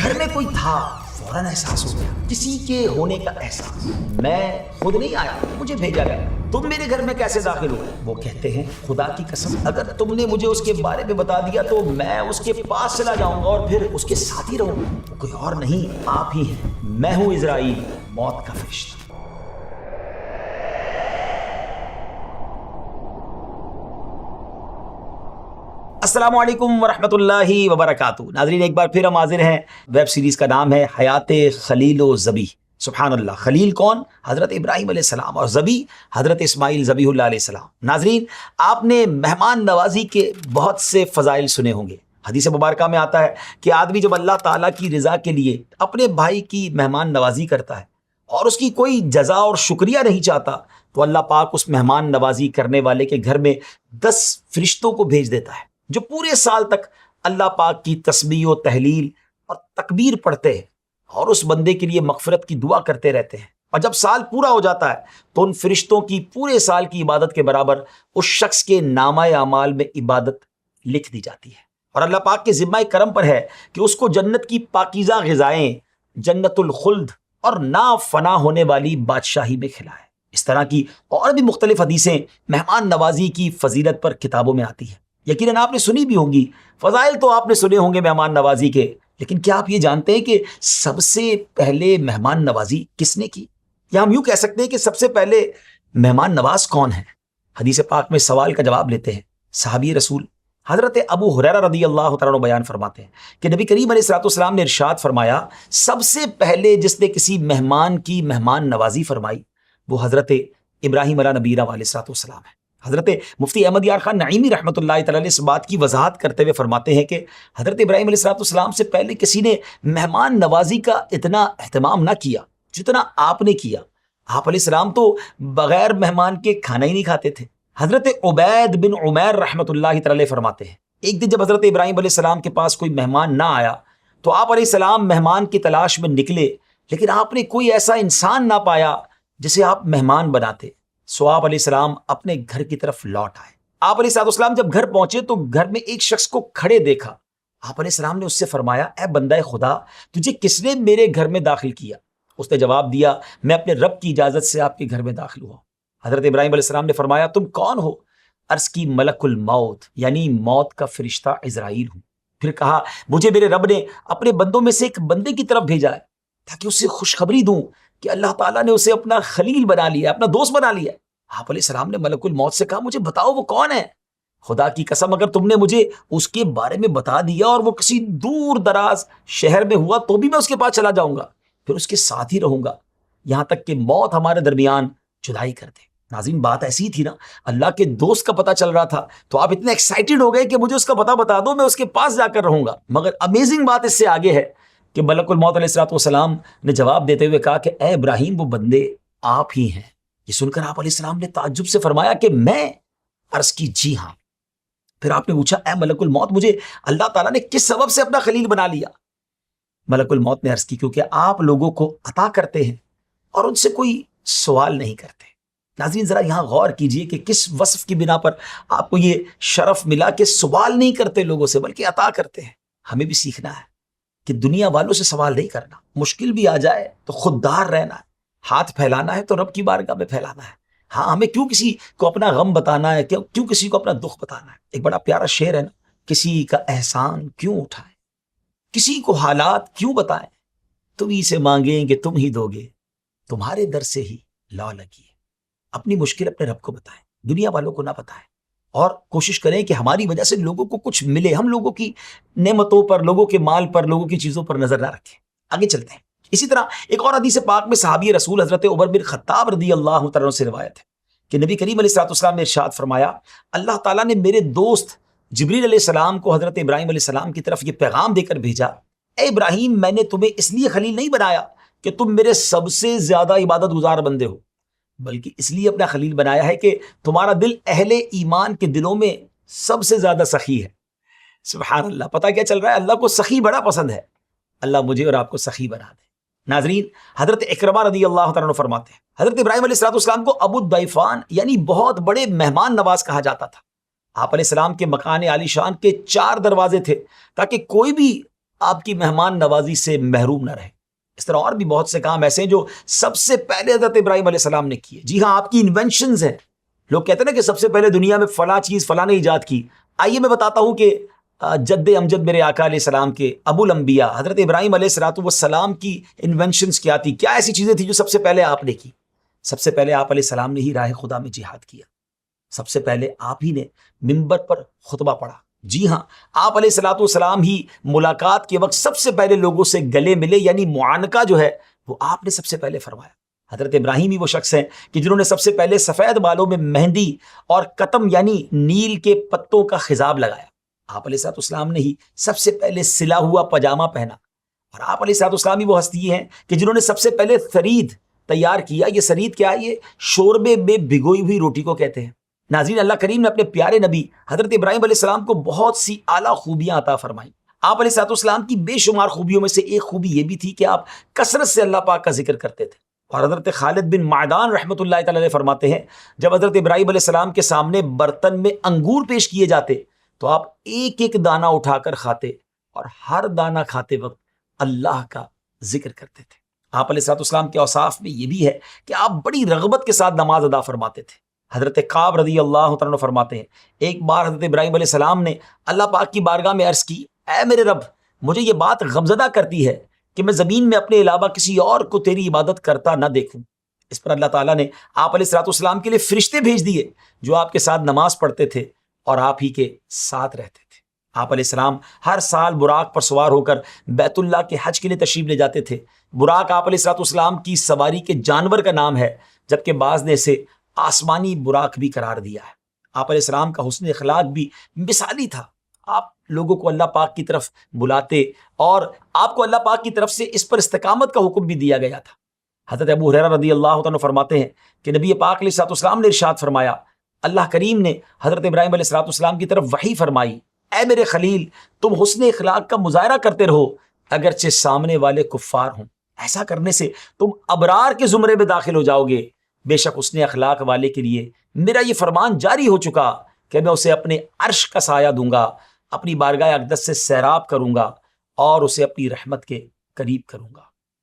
گھر میں کوئی تھا، فوراً احساس ہو گیا، کسی کے ہونے کا احساس۔ میں خود نہیں آیا، مجھے بھیجا گیا، تم میرے گھر میں کیسے داخل ہوئے؟ وہ کہتے ہیں خدا کی قسم اگر تم نے مجھے اس کے بارے میں بتا دیا تو میں اس کے پاس چلا جاؤں گا اور پھر اس کے ساتھ ہی رہوں گا۔ وہ کوئی اور نہیں، آپ ہی ہیں، میں ہوں عزرائیل، موت کا فرشتہ۔ السلام علیکم ورحمۃ اللہ وبرکاتہ۔ ناظرین، ایک بار پھر ہم حاضر ہیں۔ ویب سیریز کا نام ہے حیات خلیل و ذبیح۔ سبحان اللہ، خلیل کون؟ حضرت ابراہیم علیہ السلام، اور ذبیح حضرت اسماعیل ذبیح اللہ علیہ السلام۔ ناظرین، آپ نے مہمان نوازی کے بہت سے فضائل سنے ہوں گے۔ حدیث مبارکہ میں آتا ہے کہ آدمی جب اللہ تعالیٰ کی رضا کے لیے اپنے بھائی کی مہمان نوازی کرتا ہے اور اس کی کوئی جزا اور شکریہ نہیں چاہتا تو اللہ پاک اس مہمان نوازی کرنے والے کے گھر میں 10 فرشتوں کو بھیج دیتا ہے جو پورے سال تک اللہ پاک کی تسبیح و تحلیل اور تکبیر پڑھتے ہیں اور اس بندے کے لیے مغفرت کی دعا کرتے رہتے ہیں۔ اور جب سال پورا ہو جاتا ہے تو ان فرشتوں کی پورے سال کی عبادت کے برابر اس شخص کے نامہ اعمال میں عبادت لکھ دی جاتی ہے، اور اللہ پاک کے ذمہ کرم پر ہے کہ اس کو جنت کی پاکیزہ غذائیں، جنت الخلد اور نا فنا ہونے والی بادشاہی میں کھلائے۔ اس طرح کی اور بھی مختلف حدیثیں مہمان نوازی کی فضیلت پر کتابوں میں آتی ہیں۔ یقیناً آپ نے سنی بھی ہوں گی، فضائل تو آپ نے سنے ہوں گے مہمان نوازی کے، لیکن کیا آپ یہ جانتے ہیں کہ سب سے پہلے مہمان نوازی کس نے کی؟ یا ہم یوں کہہ سکتے ہیں کہ سب سے پہلے مہمان نواز کون ہے؟ حدیث پاک میں سوال کا جواب لیتے ہیں صحابی رسول حضرت ابو ہریرہ رضی اللہ تعالیٰ عنہ بیان فرماتے ہیں کہ نبی کریم علیہ الصلوۃ والسلام نے ارشاد فرمایا، سب سے پہلے جس نے کسی مہمان کی مہمان نوازی فرمائی وہ حضرت ابراہیم علیہ نبینا علیہ الصلوۃ والسلام ہے۔ حضرت مفتی احمد یار خان نعیمی رحمۃ اللہ تعالیٰ علیہ اس بات کی وضاحت کرتے ہوئے فرماتے ہیں کہ حضرت ابراہیم علیہ الصلوۃ والسلام سے پہلے کسی نے مہمان نوازی کا اتنا اہتمام نہ کیا جتنا آپ نے کیا۔ آپ علیہ السلام تو بغیر مہمان کے کھانا ہی نہیں کھاتے تھے۔ حضرت عبید بن عمیر رحمۃ اللہ تعالیٰ علیہ فرماتے ہیں ایک دن جب حضرت ابراہیم علیہ السلام کے پاس کوئی مہمان نہ آیا تو آپ علیہ السلام مہمان کی تلاش میں نکلے، لیکن آپ نے کوئی ایسا انسان نہ پایا جسے آپ مہمان بناتے، سو آپ علیہ السلام اپنے گھر کی طرف لوٹ آئے۔ آپ علیہ السلام جب گھر پہنچے تو گھر میں ایک شخص کو کھڑے دیکھا۔ آپ علیہ السلام نے اس سے فرمایا، اے بندہ خدا، تجھے کس نے میرے گھر میں داخل کیا؟ اس نے جواب دیا، میں اپنے رب کی اجازت سے آپ کے گھر میں داخل ہوا۔ حضرت ابراہیم علیہ السلام نے فرمایا، تم کون ہو؟ عرض کی، ملک الموت یعنی موت کا فرشتہ عزرائیل ہوں۔ پھر کہا، مجھے میرے رب نے اپنے بندوں میں سے ایک بندے کی طرف بھیجا ہے تاکہ اسے خوشخبری دوں کہ اللہ تعالیٰ نے اسے اپنا خلیل بنا لیا، اپنا دوست بنا لیا۔ آپ علیہ السلام نے ملک الموت سے کہا، مجھے بتاؤ وہ کون ہے؟ خدا کی قسم اگر تم نے مجھے اس کے بارے میں بتا دیا اور وہ کسی دور دراز شہر میں ہوا تو بھی میں اس کے پاس چلا جاؤں گا، پھر اس کے ساتھ ہی رہوں گا یہاں تک کہ موت ہمارے درمیان جدائی کر دے۔ ناظرین، بات ایسی تھی نا، اللہ کے دوست کا پتہ چل رہا تھا تو آپ اتنے ایکسائٹڈ ہو گئے کہ مجھے اس کا پتہ بتا دو، میں اس کے پاس جا کر رہوں گا۔ مگر امیزنگ بات اس سے آگے ہے کہ ملک الموت علیہ الصلوۃ والسلام نے جواب دیتے ہوئے کہا کہ اے ابراہیم، وہ بندے آپ ہی ہیں۔ یہ سن کر آپ علیہ السلام نے تعجب سے فرمایا کہ میں؟ عرض کی، جی ہاں۔ پھر آپ نے پوچھا، اے ملک الموت، مجھے اللہ تعالیٰ نے کس سبب سے اپنا خلیل بنا لیا؟ ملک الموت نے عرض کی، کیونکہ آپ لوگوں کو عطا کرتے ہیں اور ان سے کوئی سوال نہیں کرتے۔ ناظرین، ذرا یہاں غور کیجئے کہ کس وصف کی بنا پر آپ کو یہ شرف ملا کہ سوال نہیں کرتے لوگوں سے بلکہ عطا کرتے ہیں۔ ہمیں بھی سیکھنا ہے کہ دنیا والوں سے سوال نہیں کرنا، مشکل بھی آ جائے تو خوددار رہنا ہے، ہاتھ پھیلانا ہے تو رب کی بارگاہ میں پھیلانا ہے۔ ہاں، ہمیں کیوں کسی کو اپنا غم بتانا ہے، کیوں کسی کو اپنا دکھ بتانا ہے؟ ایک بڑا پیارا شعر ہے نا، کسی کا احسان کیوں اٹھائیں، کسی کو حالات کیوں بتائیں، تم ہی سے مانگیں گے تم ہی دو گے، تمہارے در سے ہی لو لگی ہے۔ اپنی مشکل اپنے رب کو بتائیں، دنیا والوں کو نہ بتائیں، اور کوشش کریں کہ ہماری وجہ سے لوگوں کو کچھ ملے۔ ہم لوگوں کی نعمتوں پر، لوگوں کے مال پر، لوگوں کی چیزوں پر نظر نہ رکھیں۔ آگے چلتے ہیں۔ اسی طرح ایک اور حدیث پاک میں صحابی رسول حضرت عمر بن خطاب رضی اللہ تعالیٰ عنہ سے روایت ہے کہ نبی کریم علیہ الصلوۃ والسلام نے ارشاد فرمایا، اللہ تعالیٰ نے میرے دوست جبریل علیہ السلام کو حضرت ابراہیم علیہ السلام کی طرف یہ پیغام دے کر بھیجا، اے ابراہیم، میں نے تمہیں اس لیے خلیل نہیں بنایا کہ تم میرے سب سے زیادہ عبادت گزار بندے ہو، بلکہ اس لیے اپنا خلیل بنایا ہے کہ تمہارا دل اہل ایمان کے دلوں میں سب سے زیادہ سخی ہے۔ سبحان اللہ، پتہ کیا چل رہا ہے؟ اللہ کو سخی بڑا پسند ہے۔ اللہ مجھے اور آپ کو سخی بنا دے۔ ناظرین، حضرت اکرمہ رضی اللہ تعالیٰ عنہ فرماتے ہیں حضرت ابراہیم علیہ السلام کو ابو الضیفان یعنی بہت بڑے مہمان نواز کہا جاتا تھا۔ آپ علیہ السلام کے مکان عالی شان کے 4 دروازے تھے تاکہ کوئی بھی آپ کی مہمان نوازی سے محروم نہ رہے۔ اس طرح اور بھی بہت سے کام ایسے ہیں جو سب سے پہلے حضرت ابراہیم علیہ السلام نے کیے۔ جی ہاں، آپ کی انوینشنز ہیں۔ لوگ کہتے ہیں نا کہ سب سے پہلے دنیا میں فلاں چیز فلاں نے ایجاد کی۔ آئیے میں بتاتا ہوں کہ جد امجد میرے آقا علیہ السلام کے ابو الانبیاء حضرت ابراہیم علیہ السلام کی انوینشنز کیا تھی، کیا ایسی چیزیں تھیں جو سب سے پہلے آپ نے کی۔ سب سے پہلے آپ علیہ السلام نے ہی راہ خدا میں جہاد کیا۔ سب سے پہلے آپ ہی نے منبر پر خطبہ پڑھا۔ جی ہاں، آپ علیہ السلام ہی ملاقات کے وقت سب سے پہلے لوگوں سے گلے ملے، یعنی معانقہ جو ہے وہ آپ نے سب سے پہلے فرمایا۔ حضرت ابراہیم ہی وہ شخص ہیں کہ جنہوں نے سب سے پہلے سفید بالوں میں مہندی اور قطم یعنی نیل کے پتوں کا خضاب لگایا۔ آپ علیہ السلام نے ہی سب سے پہلے سلا ہوا پاجامہ پہنا، اور آپ علیہ السلام ہی وہ ہستی ہیں کہ جنہوں نے سب سے پہلے ثرید تیار کیا۔ یہ ثرید کیا ہے؟ یہ شوربے میں بھگوئی ہوئی روٹی کو کہتے ہیں۔ ناظرین، اللہ کریم نے اپنے پیارے نبی حضرت ابراہیم علیہ السلام کو بہت سی اعلیٰ خوبیاں عطا فرمائیں۔ آپ علیہ السلام کی بے شمار خوبیوں میں سے ایک خوبی یہ بھی تھی کہ آپ کثرت سے اللہ پاک کا ذکر کرتے تھے۔ اور حضرت خالد بن معدان رحمۃ اللہ تعالی علیہ فرماتے ہیں، جب حضرت ابراہیم علیہ السلام کے سامنے برتن میں انگور پیش کیے جاتے تو آپ ایک ایک دانہ اٹھا کر کھاتے، اور ہر دانہ کھاتے وقت اللہ کا ذکر کرتے تھے۔ آپ علیہ السلام کے اوصاف میں یہ بھی ہے کہ آپ بڑی رغبت کے ساتھ نماز ادا فرماتے تھے۔ حضرت کعب رضی اللہ عنہ فرماتے ہیں، ایک بار حضرت ابراہیم علیہ السلام نے اللہ پاک کی بارگاہ میں عرض کی، اے میرے رب، مجھے یہ بات غمزدہ کرتی ہے کہ میں زمین میں اپنے علاوہ کسی اور کو تیری عبادت کرتا نہ دیکھوں۔ اس پر اللہ تعالیٰ نے آپ علیہ السلام کے لیے فرشتے بھیج دیے جو آپ کے ساتھ نماز پڑھتے تھے اور آپ ہی کے ساتھ رہتے تھے۔ آپ علیہ السلام ہر سال براق پر سوار ہو کر بیت اللہ کے حج کے لیے تشریف لے جاتے تھے۔ براق آپ علیہ السلام کی سواری کے جانور کا نام ہے، جبکہ بعض نے اسے آسمانی براق بھی قرار دیا ہے۔ آپ علیہ السلام کا حسن اخلاق بھی مثالی تھا۔ آپ لوگوں کو اللہ پاک کی طرف بلاتے، اور آپ کو اللہ پاک کی طرف سے اس پر استقامت کا حکم بھی دیا گیا تھا۔ حضرت ابو ہریرہ رضی اللہ عنہ فرماتے ہیں کہ نبی پاک علیہ السلام نے ارشاد فرمایا، اللہ کریم نے حضرت ابراہیم علیہ السلام کی طرف وحی فرمائی، اے میرے خلیل، تم حسن اخلاق کا مظاہرہ کرتے رہو اگرچہ سامنے والے کفار ہوں۔ ایسا کرنے سے تم ابرار کے زمرے میں داخل ہو جاؤ گے۔ بے شک حسن اخلاق والے کے لیے میرا یہ فرمان جاری ہو چکا کہ میں اسے اپنے عرش کا سایہ دوں گا، اپنی بارگاہ اقدس سے سیراب کروں گا اور اسے اپنی رحمت کے قریب کروں گا۔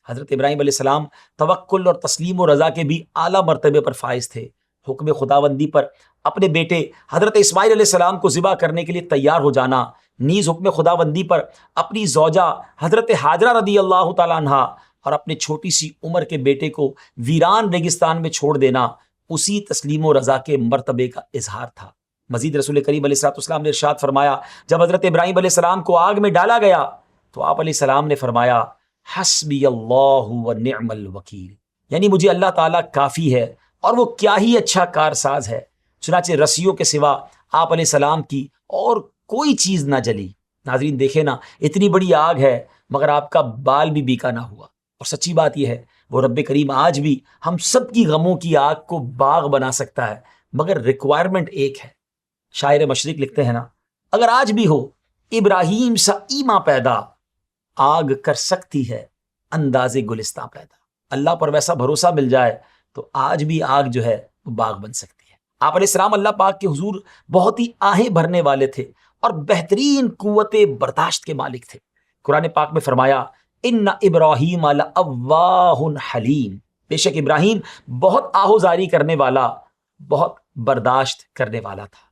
حضرت ابراہیم علیہ السلام توکل اور تسلیم و رضا کے بھی اعلیٰ مرتبے پر فائز تھے۔ حکم خداوندی پر اپنے بیٹے حضرت اسماعیل علیہ السلام کو ذبح کرنے کے لیے تیار ہو جانا، نیز حکم خداوندی پر اپنی زوجہ حضرت ہاجرہ رضی اللہ تعالیٰ عنہا اور اپنے چھوٹی سی عمر کے بیٹے کو ویران ریگستان میں چھوڑ دینا اسی تسلیم و رضا کے مرتبے کا اظہار تھا۔ مزید رسول کریم علیہ السلام نے ارشاد فرمایا، جب حضرت ابراہیم علیہ السلام کو آگ میں ڈالا گیا تو آپ علیہ السلام نے فرمایا، حسبی اللہ و نعم الوکیل، یعنی مجھے اللہ تعالیٰ کافی ہے اور وہ کیا ہی اچھا کارساز ہے۔ چنانچہ رسیوں کے سوا آپ علیہ السلام کی اور کوئی چیز نہ جلی۔ ناظرین دیکھیں نا، اتنی بڑی آگ ہے مگر آپ کا بال بھی بیکا نہ ہوا۔ اور سچی بات یہ ہے، وہ رب کریم آج بھی ہم سب کی غموں کی آگ کو باغ بنا سکتا ہے، مگر ریکوائرمنٹ ایک ہے۔ شاعر مشرق لکھتے ہیں نا، اگر آج بھی ہو ابراہیم سا ایماں پیدا، آگ کر سکتی ہے انداز گلستاں پیدا۔ اللہ پر ویسا بھروسہ مل جائے تو آج بھی آگ جو ہے وہ باغ بن سکتی ہے۔ آپ علیہ السلام اللہ پاک کے حضور بہت ہی آہیں بھرنے والے تھے اور بہترین قوت برداشت کے مالک تھے۔ قرآن پاک میں فرمایا، ان ابراہیم لأواہ حلیم، بے شک ابراہیم بہت آہوزاری کرنے والا، بہت برداشت کرنے والا تھا۔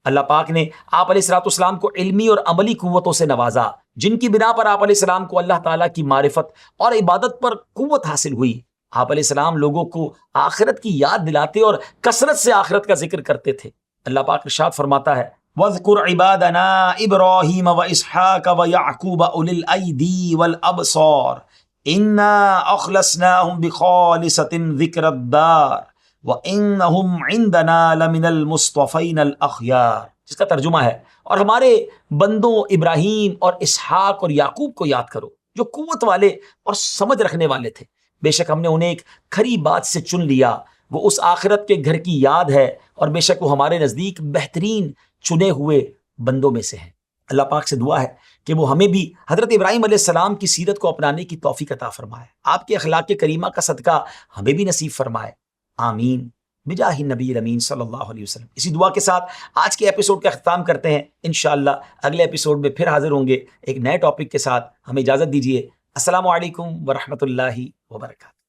اللہ پاک نے آپ علیہ السلام کو علمی اور عملی قوتوں سے نوازا، جن کی بنا پر آپ علیہ السلام کو اللہ تعالیٰ کی معرفت اور عبادت پر قوت حاصل ہوئی۔ آپ علیہ السلام لوگوں کو آخرت کی یاد دلاتے اور کثرت سے آخرت کا ذکر کرتے تھے۔ اللہ پاک ارشاد فرماتا ہے، وَاذْكُرْ عِبَادَنَا إِبْرَاهِيمَ وَإِسْحَاقَ وَيَعْقُوبَ أُولِي الْأَيْدِي وَالْأَبْصَارِ إِنَّا أَخْلَصْنَاهُمْ بِخَالِصَةٍ ذِكْرَ الدَّارِ وَإِنَّهُمْ عِندَنَا لَمِنَ الْمُصْطَفَيْنَ الْأَخْيَارِ، جس کا ترجمہ ہے، اور ہمارے بندوں ابراہیم اور اسحاق اور یعقوب کو یاد کرو جو قوت والے اور سمجھ رکھنے والے تھے، بے شک ہم نے انہیں ایک کھری بات سے چن لیا، وہ اس آخرت کے گھر کی یاد ہے، اور بے شک وہ ہمارے نزدیک بہترین چنے ہوئے بندوں میں سے ہیں۔ اللہ پاک سے دعا ہے کہ وہ ہمیں بھی حضرت ابراہیم علیہ السلام کی سیرت کو اپنانے کی توفیق عطا فرمائے، آپ کے اخلاق کریمہ کا صدقہ ہمیں بھی نصیب فرمائے، آمین بجاہ نبی الامین صلی اللہ علیہ وسلم۔ اسی دعا کے ساتھ آج کے ایپیسوڈ کا اختتام کرتے ہیں۔ انشاءاللہ اگلے ایپیسوڈ میں پھر حاضر ہوں گے ایک نئے ٹاپک کے ساتھ۔ ہمیں اجازت دیجیے۔ السلام علیکم ورحمۃ اللہ وبرکاتہ۔